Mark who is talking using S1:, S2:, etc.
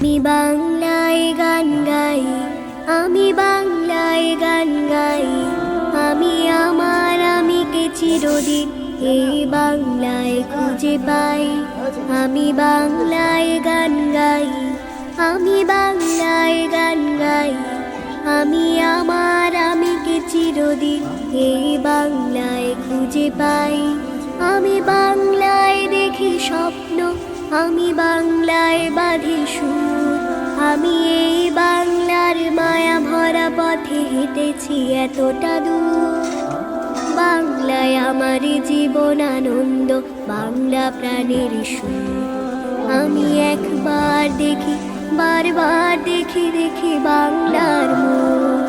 S1: আমি বাংলায় গান গাই, আমি বাংলায় গান গাই, আমি আমার আমিকে চিরদিন এই বাংলায় খুঁজে পাই। আমি বাংলায় গান গাই, আমি বাংলায় গান গাই, আমি আমার আমিকে চিরদিন এই বাংলায় খুঁজে পাই। আমি বাংলায় দেখি স্বপ্ন, আমি বাংলায় বাঁধি সুর, আমি এই বাংলার মায়া ভরা পথে হেঁটেছি এতটা দূর। বাংলায় আমার জীবন আনন্দ, বাংলা প্রাণের সুর। আমি একবার দেখি, বারবার দেখি দেখি বাংলার মুখ।